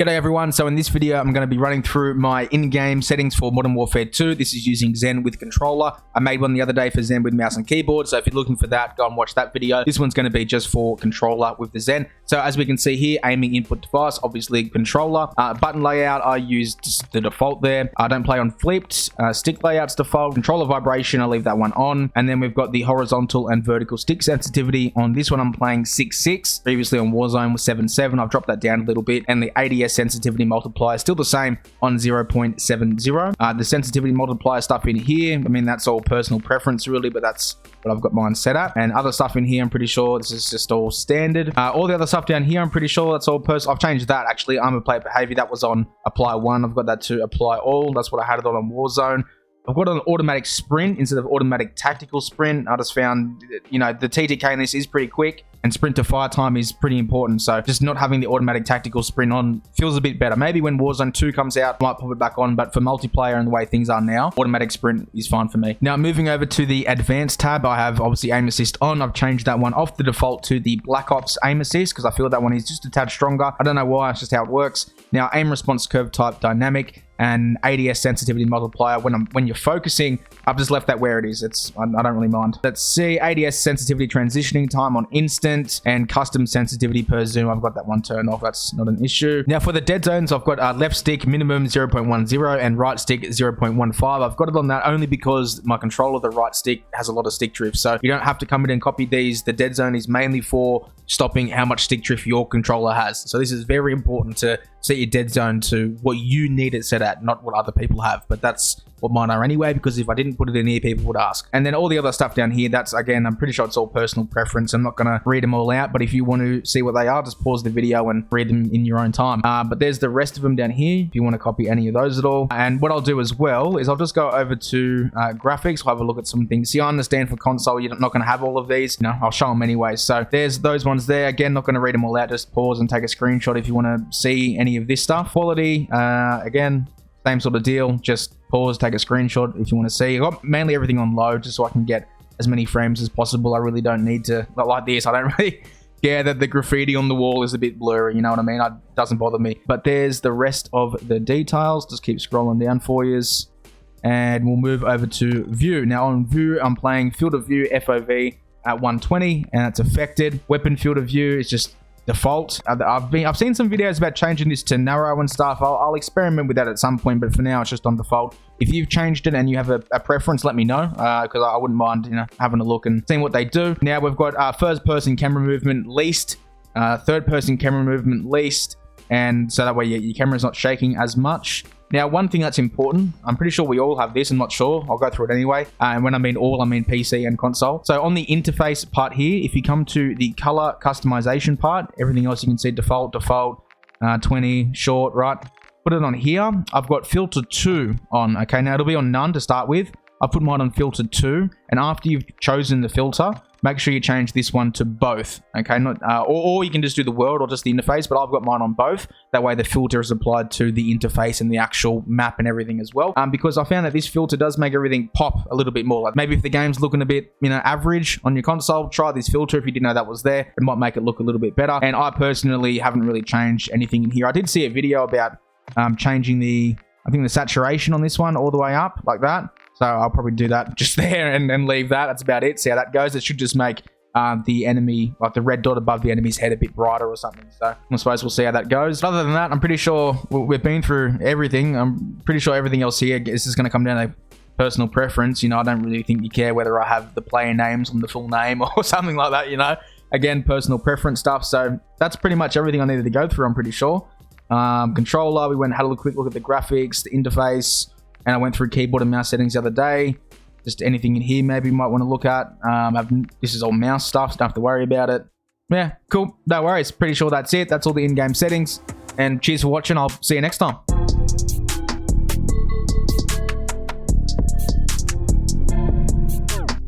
G'day everyone, so in this video I'm going to be running through my in-game settings for Modern Warfare 2. This is using Zen with controller. I made one the other day for Zen with mouse and keyboard, so if you're looking for that, go and watch that video. This one's going to be just for controller with the Zen. So as we can see here, aiming input device, obviously controller. Button layout, I used just the default there. I don't play on flipped. Stick layouts default. Controller vibration, I leave that one on. And then we've got the horizontal and vertical stick sensitivity. On this one I'm playing 6.6. Previously on Warzone was 7.7. I've dropped that down a little bit. And the ADS sensitivity multiplier still the same on 0.70. The sensitivity multiplier stuff in here, I mean, that's all personal preference really, but that's what I've got mine set at. And other stuff in here, I'm pretty sure this is just all standard. All the other stuff down here, I'm pretty sure that's all personal. I've changed that actually. Armor plate behavior, that was on apply 1. I've got that to apply all. That's what I had it on Warzone. I've got an automatic sprint instead of automatic tactical sprint. I just found, you know, the TTK in this is pretty quick and sprint to fire time is pretty important. So just not having the automatic tactical sprint on feels a bit better. Maybe when Warzone 2 comes out, I might pop it back on, but for multiplayer and the way things are now, automatic sprint is fine for me. Now moving over to the advanced tab, I have obviously aim assist on. I've changed that one off the default to the Black Ops aim assist because I feel that one is just a tad stronger. I don't know why, it's just how it works. Now aim response curve type dynamic and ADS sensitivity multiplier. When you're focusing, I've just left that where it is. I don't really mind. Let's see, ADS sensitivity transitioning time on instant and custom sensitivity per zoom. I've got that one turned off. That's not an issue. Now for the dead zones, I've got left stick minimum 0.10 and right stick 0.15. I've got it on that only because my controller, the right stick, has a lot of stick drift. So you don't have to come in and copy these. The dead zone is mainly for stopping how much stick drift your controller has. So this is very important to set your dead zone to what you need it set at, not what other people have. But that's what mine are anyway, because if I didn't put it in here, people would ask. And then all the other stuff down here, that's, again, I'm pretty sure it's all personal preference. I'm not going to read them all out, but if you want to see what they are, just pause the video and read them in your own time. But there's the rest of them down here, if you want to copy any of those at all. And what I'll do as well is I'll just go over to graphics. I'll have a look at some things. See, I understand for console, you're not going to have all of these. You know, I'll show them anyway. So there's those ones there. Again, not going to read them all out. Just pause and take a screenshot if you want to see any of this stuff. Quality, again, same sort of deal. Just pause, take a screenshot if you want to see. I've got mainly everything on low just so I can get as many frames as possible. I really don't need to, not like this, I don't really care that the graffiti on the wall is a bit blurry, you know what I mean? It doesn't bother me. But there's the rest of the details. Just keep scrolling down for you. And we'll move over to view. Now on view, I'm playing field of view FOV at 120 and it's affected. Weapon field of view is just default. I've seen some videos about changing this to narrow and stuff. I'll experiment with that at some point, but for now it's just on default. If you've changed it and you have a preference, let me know, because I wouldn't mind, you know, having a look and seeing what they do. Now we've got first person camera movement least, third person camera movement least, and so that way your camera's not shaking as much. Now, one thing that's important, I'm pretty sure we all have this, I'm not sure, I'll go through it anyway. And when I mean all, I mean PC and console. So on the interface part here, if you come to the color customization part, everything else you can see default, 20, short, right? Put it on here. I've got filter 2 on, okay? Now it'll be on none to start with. I've put mine on filter 2, and after you've chosen the filter, make sure you change this one to both, okay? Not or you can just do the world or just the interface, but I've got mine on both. That way the filter is applied to the interface and the actual map and everything as well. Because I found that this filter does make everything pop a little bit more. Like maybe if the game's looking a bit, you know, average on your console, try this filter. If you didn't know that was there, it might make it look a little bit better. And I personally haven't really changed anything in here. I did see a video about changing I think the saturation on this one all the way up like that. So I'll probably do that just there and leave that. That's about it. See how that goes. It should just make the enemy, like the red dot above the enemy's head, a bit brighter or something. So I suppose we'll see how that goes. But other than that, I'm pretty sure we've been through everything. I'm pretty sure everything else here is just going to come down to personal preference. You know, I don't really think you care whether I have the player names on the full name or something like that, you know. Again, personal preference stuff. So that's pretty much everything I needed to go through, I'm pretty sure. Controller, we went and had a quick look at the graphics, the interface, and I went through keyboard and mouse settings the other day. Just anything in here maybe you might want to look at. This is all mouse stuff, so don't have to worry about it. Yeah, cool. No worries. Pretty sure that's it. That's all the in-game settings. And cheers for watching. I'll see you next time.